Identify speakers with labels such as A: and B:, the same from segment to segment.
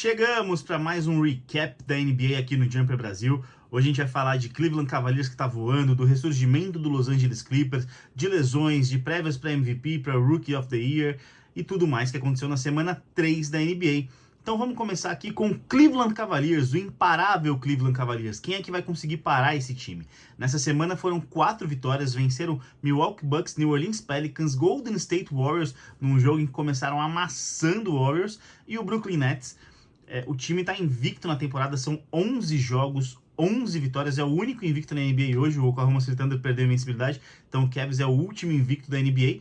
A: Chegamos para mais um recap da NBA aqui no Jumper Brasil. Hoje a gente vai falar de Cleveland Cavaliers que está voando, do ressurgimento do Los Angeles Clippers, de lesões, de prévias para MVP, para Rookie of the Year e tudo mais que aconteceu na semana 3 da NBA. Então vamos começar aqui com o Cleveland Cavaliers, o imparável Cleveland Cavaliers. Quem é que vai conseguir parar esse time? Nessa semana foram 4 vitórias, venceram Milwaukee Bucks, New Orleans Pelicans, Golden State Warriors, num jogo em que começaram amassando o Warriors, e o Brooklyn Nets. O time está invicto na temporada, são 11 jogos, 11 vitórias, é o único invicto na NBA hoje. O Oklahoma City Thunder perdeu a invencibilidade, então o Cavs é o último invicto da NBA.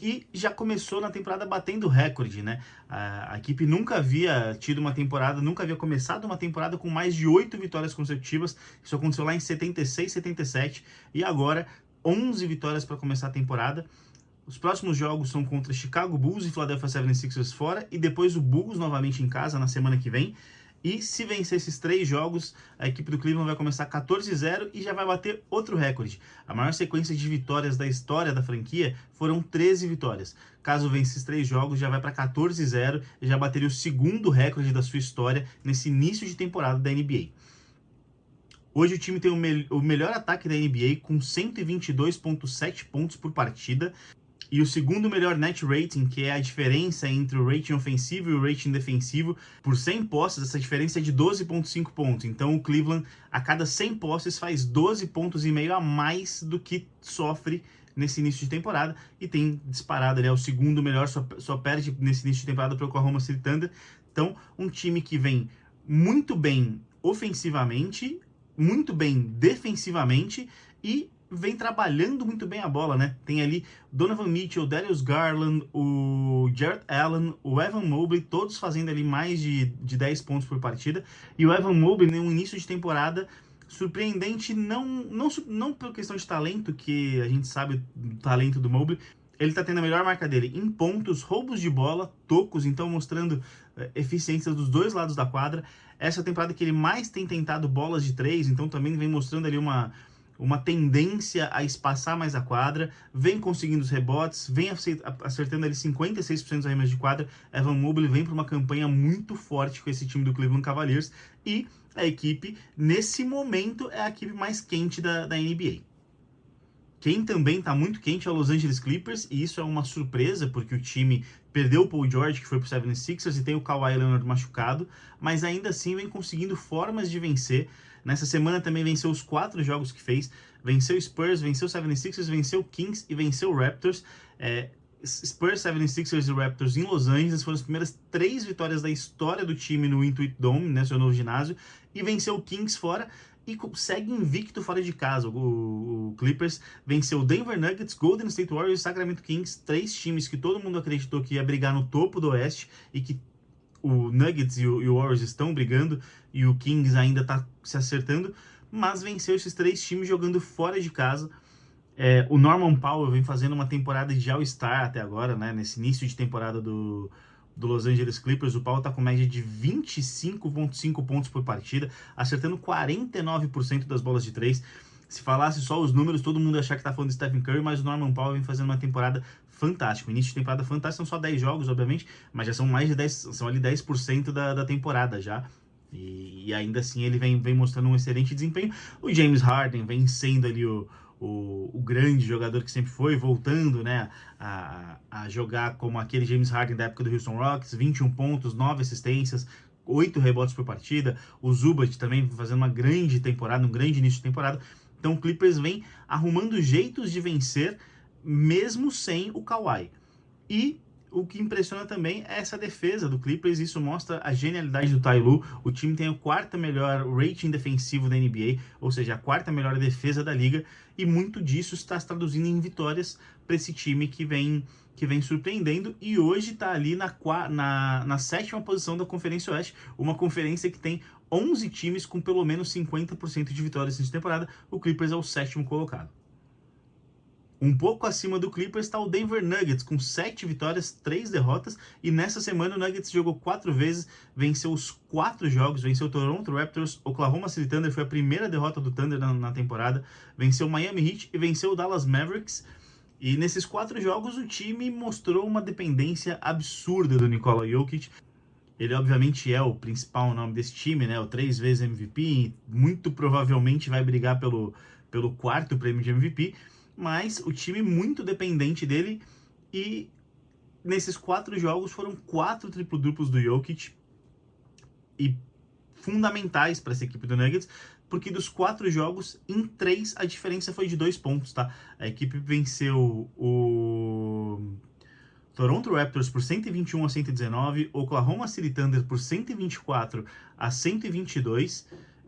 A: E já começou na temporada batendo recorde, né? A equipe nunca havia tido uma temporada, nunca havia começado uma temporada com mais de 8 vitórias consecutivas. Isso aconteceu lá em 76, 77, e agora 11 vitórias para começar a temporada. Os próximos jogos são contra Chicago Bulls e Philadelphia 76ers fora, e depois o Bulls novamente em casa na semana que vem. E se vencer esses 3 jogos, a equipe do Cleveland vai começar 14-0 e já vai bater outro recorde. A maior sequência de vitórias da história da franquia foram 13 vitórias. Caso vença esses 3 jogos, já vai para 14-0 e já bateria o segundo recorde da sua história nesse início de temporada da NBA. Hoje o time tem o melhor ataque da NBA com 122,7 pontos por partida. E o segundo melhor net rating, que é a diferença entre o rating ofensivo e o rating defensivo, por 100 posses, essa diferença é de 12,5 pontos. Então o Cleveland, a cada 100 posses, faz 12,5 pontos a mais do que sofre nesse início de temporada, e tem disparado ali, é o segundo melhor, só perde nesse início de temporada para o Oklahoma City Thunder. Então, um time que vem muito bem ofensivamente, muito bem defensivamente e vem trabalhando muito bem a bola, né? Tem ali Donovan Mitchell, Darius Garland, o Jarrett Allen, o Evan Mobley, todos fazendo ali mais de 10 pontos por partida. E o Evan Mobley, no início de temporada, surpreendente, não por questão de talento, que a gente sabe do talento do Mobley. Ele tá tendo a melhor marca dele em pontos, roubos de bola, tocos, então mostrando eficiência dos dois lados da quadra. Essa temporada que ele mais tem tentado bolas de 3, então também vem mostrando ali uma tendência a espaçar mais a quadra, vem conseguindo os rebotes, vem acertando ali 56% dos arremessos de quadra. Evan Mobley vem para uma campanha muito forte com esse time do Cleveland Cavaliers, e a equipe, nesse momento, é a equipe mais quente da NBA. Quem também está muito quente é o Los Angeles Clippers, e isso é uma surpresa, porque o time perdeu o Paul George, que foi para o 76ers, e tem o Kawhi Leonard machucado, mas ainda assim vem conseguindo formas de vencer. Nessa semana também venceu os 4 jogos que fez, venceu o Spurs, venceu o 76ers, venceu o Kings e venceu o Raptors. Spurs, 76ers e Raptors em Los Angeles foram as primeiras 3 vitórias da história do time no Intuit Dome, né, seu novo ginásio, e venceu o Kings fora e segue invicto fora de casa. O Clippers venceu o Denver Nuggets, Golden State Warriors e Sacramento Kings, 3 times que todo mundo acreditou que ia brigar no topo do Oeste, e que o Nuggets e o Warriors estão brigando, e o Kings ainda está se acertando, mas venceu esses 3 times jogando fora de casa. O Norman Powell vem fazendo uma temporada de All-Star até agora, né? Nesse início de temporada do Los Angeles Clippers, o Powell está com média de 25,5 pontos por partida, acertando 49% das bolas de 3. Se falasse só os números, todo mundo ia achar que está falando de Stephen Curry, mas o Norman Powell vem fazendo uma temporada fantástica. O início de temporada fantástica, são só 10 jogos, obviamente, mas já são mais de 10, são ali 10% da temporada já. E ainda assim ele vem mostrando um excelente desempenho. O James Harden vem sendo ali o grande jogador que sempre foi, voltando, né, a jogar como aquele James Harden da época do Houston Rockets, 21 pontos, 9 assistências, 8 rebotes por partida. O Zubac também fazendo uma grande temporada, um grande início de temporada. Então o Clippers vem arrumando jeitos de vencer, mesmo sem o Kawhi. E o que impressiona também é essa defesa do Clippers. Isso mostra a genialidade do Ty Lue. O time tem o 4º melhor rating defensivo da NBA, ou seja, a 4ª melhor defesa da liga, e muito disso está se traduzindo em vitórias para esse time que vem surpreendendo, e hoje está ali na 7ª posição da Conferência Oeste, uma conferência que tem 11 times com pelo menos 50% de vitórias nessa temporada. O Clippers é o 7º colocado. Um pouco acima do Clippers está o Denver Nuggets, com 7 vitórias, 3 derrotas, e nessa semana o Nuggets jogou 4 vezes, venceu os 4 jogos, venceu o Toronto Raptors, Oklahoma City Thunder, foi a primeira derrota do Thunder na temporada, venceu o Miami Heat e venceu o Dallas Mavericks. E nesses 4 jogos o time mostrou uma dependência absurda do Nikola Jokic. Ele obviamente é o principal nome desse time, né? O 3 vezes MVP, e muito provavelmente vai brigar pelo quarto prêmio de MVP, mas o time muito dependente dele, e nesses 4 jogos foram 4 triplo-duplos do Jokic, e fundamentais para essa equipe do Nuggets, porque dos 4 jogos, em 3 a diferença foi de 2 pontos, tá? A equipe venceu o Toronto Raptors por 121-119, Oklahoma City Thunder por 124-122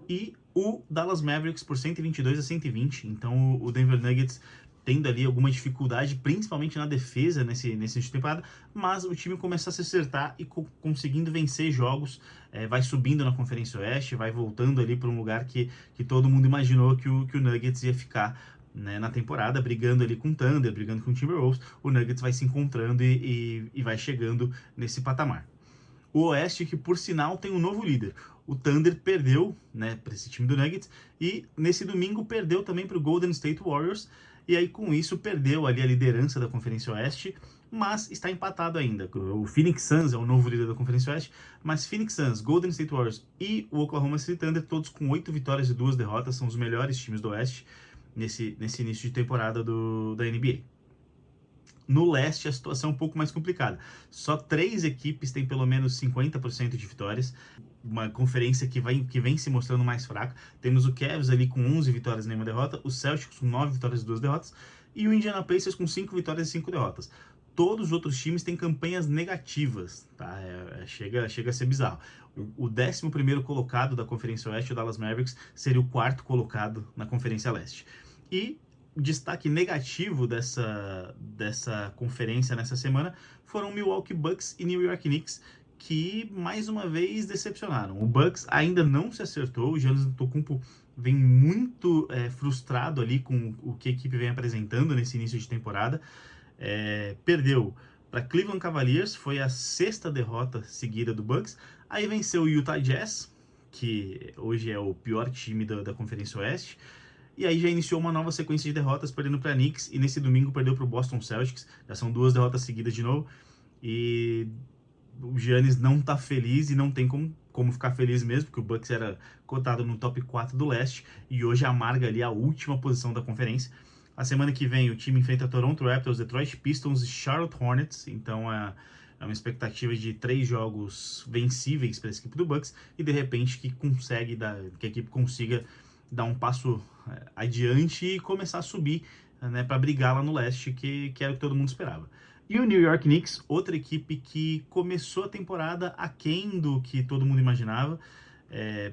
A: e o Dallas Mavericks por 122-120. Então o Denver Nuggets tendo ali alguma dificuldade, principalmente na defesa nesse início de temporada, mas o time começa a se acertar e conseguindo vencer jogos, vai subindo na Conferência Oeste, vai voltando ali para um lugar que todo mundo imaginou que o Nuggets ia ficar, né, na temporada, brigando ali com o Thunder, brigando com o Timberwolves. O Nuggets vai se encontrando e vai chegando nesse patamar. O Oeste, que por sinal tem um novo líder. O Thunder perdeu, né, para esse time do Nuggets, e nesse domingo perdeu também para o Golden State Warriors, e aí com isso perdeu ali a liderança da Conferência Oeste, mas está empatado ainda. O Phoenix Suns é o novo líder da Conferência Oeste, mas Phoenix Suns, Golden State Warriors e o Oklahoma City Thunder, todos com 8 vitórias e 2 derrotas, são os melhores times do Oeste nesse início de temporada da NBA. No leste, a situação é um pouco mais complicada. Só 3 equipes têm pelo menos 50% de vitórias. Uma conferência que vem se mostrando mais fraca. Temos o Cavs ali com 11 vitórias e nenhuma derrota, o Celtics com 9 vitórias e 2 derrotas, e o Indiana Pacers com 5 vitórias e 5 derrotas. Todos os outros times têm campanhas negativas, tá? Chega a ser bizarro. O 11º colocado da Conferência Oeste, o Dallas Mavericks, seria o 4º colocado na Conferência Leste. E destaque negativo dessa conferência nessa semana foram Milwaukee Bucks e New York Knicks, que mais uma vez decepcionaram. O Bucks ainda não se acertou, o Giannis Antetokounmpo vem muito frustrado ali com o que a equipe vem apresentando nesse início de temporada. Perdeu para Cleveland Cavaliers, foi a 6ª derrota seguida do Bucks. Aí venceu o Utah Jazz, que hoje é o pior time da Conferência Oeste. E aí já iniciou uma nova sequência de derrotas, perdendo para Knicks, e nesse domingo perdeu para o Boston Celtics. Já são 2 derrotas seguidas de novo. E o Giannis não tá feliz, e não tem como ficar feliz mesmo, porque o Bucks era cotado no top 4 do leste e hoje amarga ali a última posição da conferência. A semana que vem o time enfrenta Toronto Raptors, Detroit Pistons e Charlotte Hornets, então é uma expectativa de 3 jogos vencíveis para essa equipe do Bucks, e de repente que a equipe consiga dar um passo adiante e começar a subir, né, para brigar lá no leste, que era o que todo mundo esperava. E o New York Knicks, outra equipe que começou a temporada aquém do que todo mundo imaginava,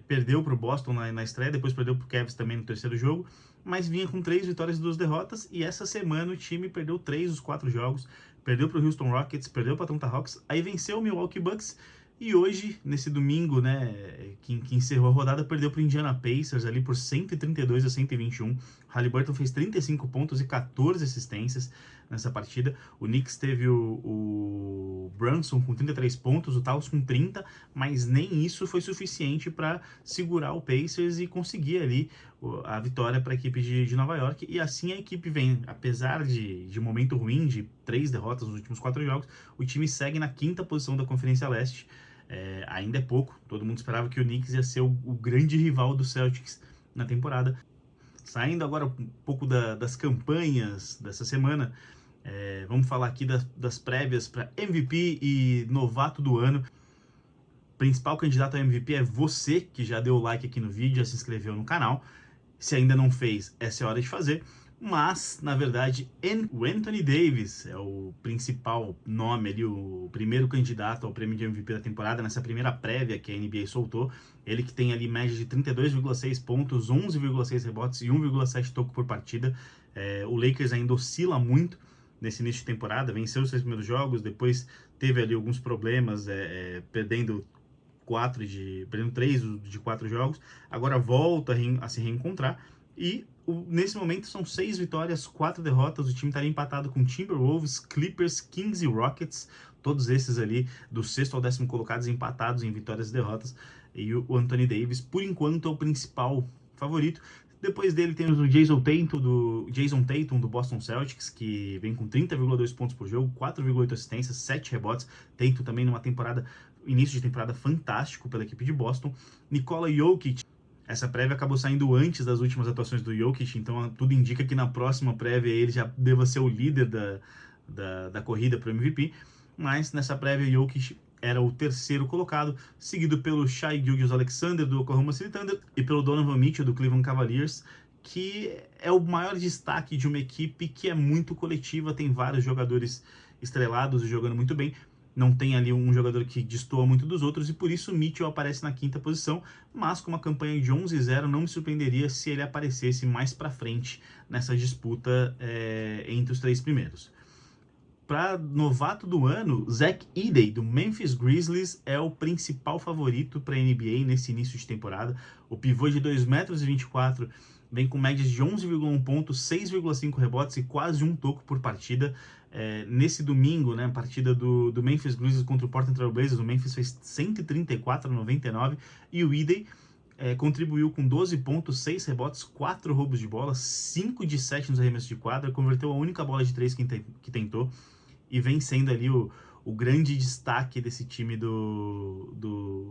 A: perdeu para o Boston na estreia, depois perdeu para o Cavs também no 3º jogo, mas vinha com 3 vitórias e 2 derrotas, e essa semana o time perdeu 3 dos 4 jogos, perdeu para o Houston Rockets, perdeu para o Atlanta Hawks, aí venceu o Milwaukee Bucks, e hoje, nesse domingo, né, que encerrou a rodada, perdeu para o Indiana Pacers ali por 132-121. Haliburton fez 35 pontos e 14 assistências nessa partida. O Knicks teve o Brunson com 33 pontos, o Towns com 30, mas nem isso foi suficiente para segurar o Pacers e conseguir ali a vitória para a equipe de Nova York. E assim a equipe vem, apesar de momento ruim, de 3 derrotas nos últimos 4 jogos, o time segue na 5ª posição da Conferência Leste. Ainda é pouco, todo mundo esperava que o Knicks ia ser o grande rival do Celtics na temporada. Saindo agora um pouco das campanhas dessa semana, vamos falar aqui das prévias para MVP e novato do ano. O principal candidato a MVP é você, que já deu o like aqui no vídeo, já se inscreveu no canal. Se ainda não fez, essa é a hora de fazer. Mas, na verdade, o Anthony Davis é o principal nome ali, o primeiro candidato ao prêmio de MVP da temporada, nessa primeira prévia que a NBA soltou. Ele que tem ali média de 32,6 pontos, 11,6 rebotes e 1,7 toco por partida. O Lakers ainda oscila muito nesse início de temporada, venceu os 6 primeiros jogos, depois teve ali alguns problemas, perdendo 3 de 4 jogos, agora volta a se reencontrar, e nesse momento são 6 vitórias, 4 derrotas, o time estaria empatado com Timberwolves, Clippers, Kings e Rockets, todos esses ali do 6º ao 10º colocados empatados em vitórias e derrotas, e o Anthony Davis, por enquanto, é o principal favorito. Depois dele temos o Jason Tatum do Boston Celtics, que vem com 30,2 pontos por jogo, 4,8 assistências, 7 rebotes. Tatum também numa temporada início de temporada fantástico pela equipe de Boston. Nikola Jokic, essa prévia acabou saindo antes das últimas atuações do Jokic, então tudo indica que na próxima prévia ele já deva ser o líder da corrida para o MVP, mas nessa prévia Jokic era o terceiro colocado, seguido pelo Shai Gilgeous-Alexander do Oklahoma City Thunder e pelo Donovan Mitchell do Cleveland Cavaliers, que é o maior destaque de uma equipe que é muito coletiva, tem vários jogadores estrelados e jogando muito bem, não tem ali um jogador que destoa muito dos outros, e por isso o Mitchell aparece na quinta posição, mas com uma campanha de 11-0, não me surpreenderia se ele aparecesse mais para frente nessa disputa entre os três primeiros. Para novato do ano, Zach Edey, do Memphis Grizzlies, é o principal favorito para a NBA nesse início de temporada. O pivô de 2,24 m vem com médias de 11,1 pontos, 6,5 rebotes e quase um toco por partida. Nesse domingo, né, partida do Memphis Grizzlies contra o Portland Trail Blazers, o Memphis fez 134-99 e o Edey contribuiu com 12 pontos, 6 rebotes, 4 roubos de bola, 5 de 7 nos arremessos de quadra, converteu a única bola de 3 que tentou, e vem sendo ali o grande destaque desse time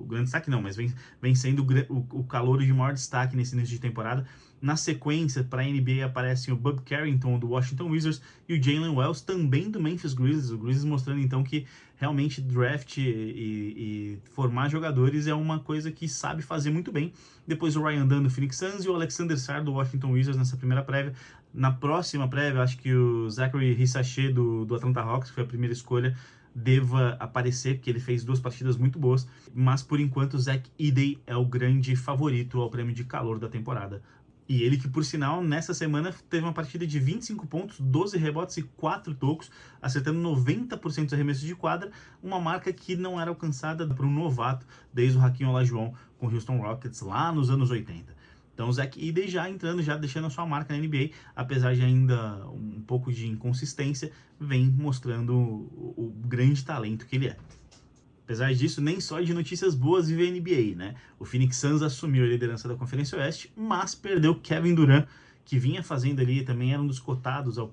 A: grande destaque não, mas vem sendo o calouro de maior destaque nesse início de temporada. Na sequência, para a NBA aparecem o Bub Carrington do Washington Wizards e o Jalen Wells, também do Memphis Grizzlies. O Grizzlies mostrando então que realmente draft e formar jogadores é uma coisa que sabe fazer muito bem. Depois o Ryan Dunn do Phoenix Suns e o Alexander Sarr do Washington Wizards nessa primeira prévia. Na próxima prévia, acho que o Zachary Rissachet do Atlanta Hawks, que foi a primeira escolha, deva aparecer, porque ele fez 2 partidas muito boas, mas por enquanto o Zach Edey é o grande favorito ao prêmio de calor da temporada. E ele que, por sinal, nessa semana teve uma partida de 25 pontos, 12 rebotes e 4 tocos, acertando 90% dos arremessos de quadra, uma marca que não era alcançada por um novato desde o Hakeem Olajuwon com o Houston Rockets lá nos anos 80. Então o Zach Edey já entrando, já deixando a sua marca na NBA, apesar de ainda um pouco de inconsistência, vem mostrando o grande talento que ele é. Apesar disso, nem só de notícias boas vive a NBA, né? O Phoenix Suns assumiu a liderança da Conferência Oeste, mas perdeu Kevin Durant, que vinha fazendo ali, também era um dos cotados ao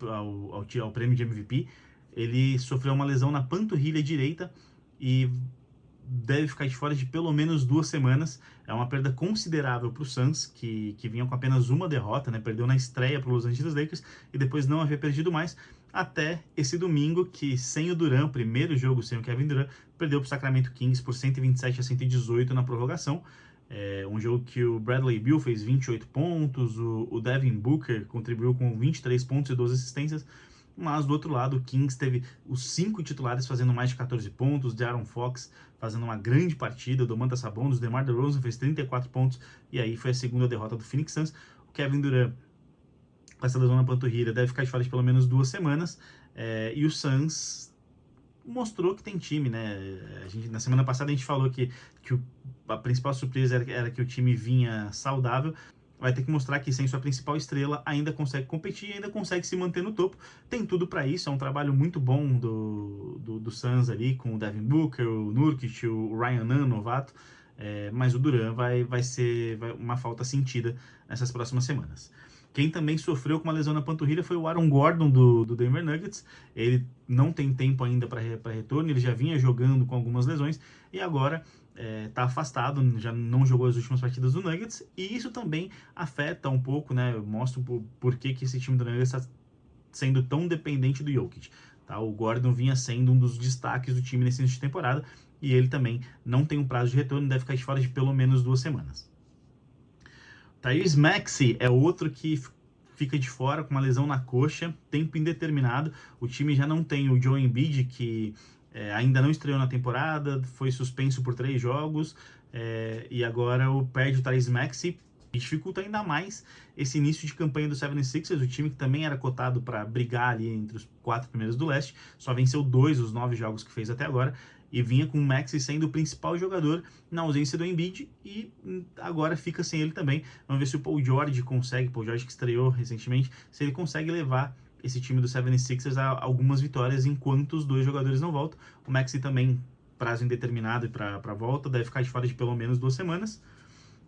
A: prêmio de MVP. Ele sofreu uma lesão na panturrilha direita e deve ficar de fora de pelo menos 2 semanas. É uma perda considerável para o Suns, que vinha com apenas uma derrota, né? Perdeu na estreia para os Los Angeles Lakers e depois não havia perdido mais, até esse domingo, que sem o Durant, primeiro jogo sem o Kevin Durant, perdeu para o Sacramento Kings por 127-118 na prorrogação. Um jogo que o Bradley Beal fez 28 pontos, o Devin Booker contribuiu com 23 pontos e 12 assistências, mas do outro lado o Kings teve os 5 titulares fazendo mais de 14 pontos, De'Aaron Fox fazendo uma grande partida, o Domantas Sabonis, o DeMar DeRozan fez 34 pontos, e aí foi a segunda derrota do Phoenix Suns. O Kevin Durant, com essa lesão na panturrilha, deve ficar de fora de pelo menos 2 semanas, e o Suns mostrou que tem time, né? Na semana passada a gente falou que a principal surpresa era que o time vinha saudável. Vai ter que mostrar que sem sua principal estrela ainda consegue competir e ainda consegue se manter no topo. Tem tudo para isso, é um trabalho muito bom do Suns ali, com o Devin Booker, o Nurkic, o Ryan Nunn, novato, mas o Durant vai ser uma falta sentida nessas próximas semanas. Quem também sofreu com uma lesão na panturrilha foi o Aaron Gordon do Denver Nuggets. Ele não tem tempo ainda para retorno, ele já vinha jogando com algumas lesões e agora está afastado, já não jogou as últimas partidas do Nuggets, e isso também afeta um pouco, né? Mostra por que esse time do Nuggets está sendo tão dependente do Jokic. Tá? O Gordon vinha sendo um dos destaques do time nesse início de temporada, e ele também não tem um prazo de retorno, deve ficar de fora de pelo menos 2 semanas. Tyrese Maxey é outro que fica de fora com uma lesão na coxa, tempo indeterminado. O time já não tem o Joel Embiid, que ainda não estreou na temporada, foi suspenso por 3 jogos, e agora perde o Tyrese Maxey. Dificulta ainda mais esse início de campanha do 76ers, o time que também era cotado para brigar ali entre os 4 primeiros do leste, só venceu 2 dos 9 jogos que fez até agora, e vinha com o Maxey sendo o principal jogador na ausência do Embiid, e agora fica sem ele também. Vamos ver se o Paul George que estreou recentemente, se ele consegue levar esse time do 76ers a algumas vitórias enquanto os 2 jogadores não voltam. O Maxey também, prazo indeterminado para volta, deve ficar de fora de pelo menos 2 semanas.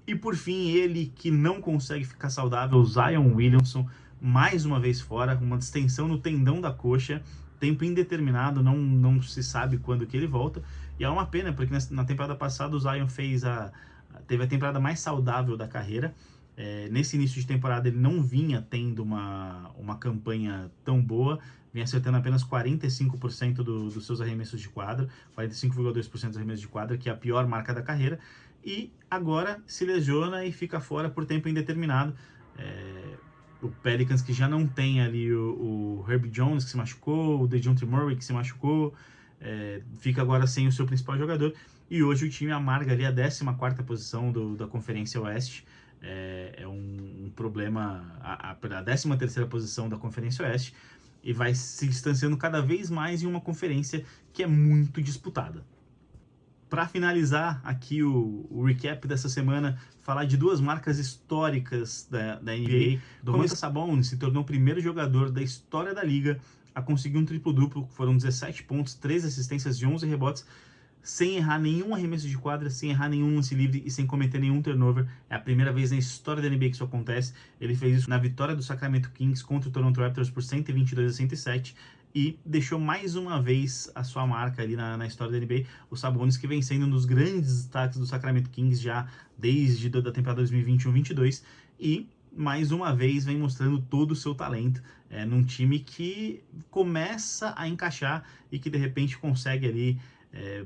A: E por fim, ele que não consegue ficar saudável, o Zion Williamson, mais uma vez fora, uma distensão no tendão da coxa, tempo indeterminado, não se sabe quando que ele volta, e é uma pena, porque na temporada passada o Zion teve a temporada mais saudável da carreira. Nesse início de temporada ele não vinha tendo uma campanha tão boa, vinha acertando apenas 45% dos seus arremessos de quadra, 45,2% dos arremessos de quadra, que é a pior marca da carreira, e agora se lesiona e fica fora por tempo indeterminado. O Pelicans, que já não tem ali o Herb Jones, que se machucou, o DeJounte Murray, que se machucou, fica agora sem o seu principal jogador, e hoje o time amarga ali a 14ª posição da Conferência Oeste. É um problema, a 13ª posição da Conferência Oeste, e vai se distanciando cada vez mais em uma conferência que é muito disputada. Para finalizar aqui o recap dessa semana, falar de duas marcas históricas da NBA. Domantas Sabonis se tornou o primeiro jogador da história da liga a conseguir um triplo-duplo, foram 17 pontos, 3 assistências e 11 rebotes, sem errar nenhum arremesso de quadra, sem errar nenhum lance livre e sem cometer nenhum turnover. É a primeira vez na história da NBA que isso acontece. Ele fez isso na vitória do Sacramento Kings contra o Toronto Raptors por 122-107 e deixou mais uma vez a sua marca ali na história da NBA. O Sabonis, que vem sendo um dos grandes destaques do Sacramento Kings já desde a temporada 2021-22, e mais uma vez vem mostrando todo o seu talento num time que começa a encaixar e que de repente consegue ali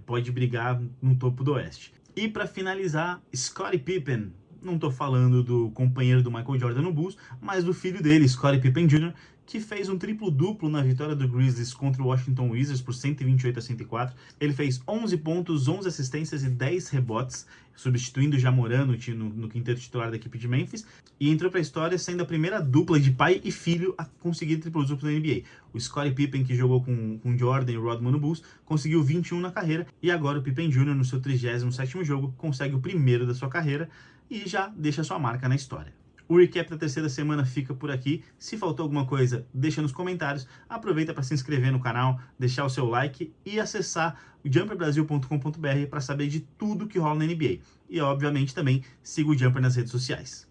A: pode brigar no topo do Oeste. E para finalizar, Scottie Pippen. Não estou falando do companheiro do Michael Jordan no Bulls, mas do filho dele, Scottie Pippen Jr., que fez um triplo-duplo na vitória do Grizzlies contra o Washington Wizards por 128-104. Ele fez 11 pontos, 11 assistências e 10 rebotes, substituindo o Ja Morant no quinteto titular da equipe de Memphis, e entrou para a história sendo a primeira dupla de pai e filho a conseguir triplo-duplo na NBA. O Scottie Pippen, que jogou com Jordan e Rodman no Bulls, conseguiu 21 na carreira, e agora o Pippen Jr., no seu 37º jogo, consegue o primeiro da sua carreira e já deixa sua marca na história. O recap da terceira semana fica por aqui. Se faltou alguma coisa, deixa nos comentários. Aproveita para se inscrever no canal, deixar o seu like e acessar o jumperbrasil.com.br para saber de tudo que rola na NBA. E, obviamente, também siga o Jumper nas redes sociais.